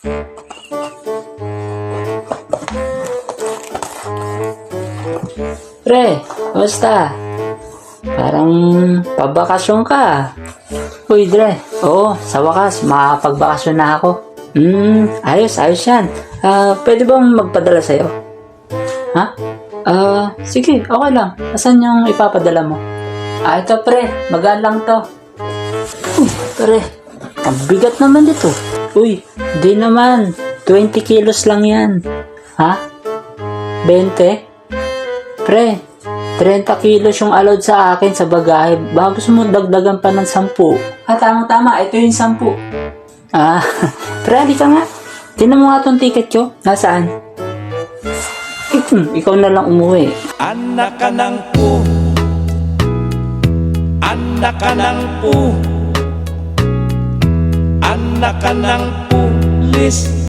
Pre, kamusta? Parang pabakasyon ka. Uy, Dre. Oo, sa wakas, makapagbakasyon na ako. Ayos yan. Pwede bang magpadala sa'yo? Ha? Sige, okay lang. Asan yung ipapadala mo? Ito pre, magaan lang to. Pre, ang bigat naman dito. Uy, di naman. 20 kilos lang yan. Ha? 20? Pre, 30 kilos yung allowed sa akin sa bagahe. Baka gusto mo dagdagan pa ng 10. Tama, ito yung 10. Pre, di ka nga. Tinan mo nga tong ticket ko. Nasaan? Ikaw na lang umuwi. Anak ka ng pu, anak ka ng pu, anak ka ng pulis.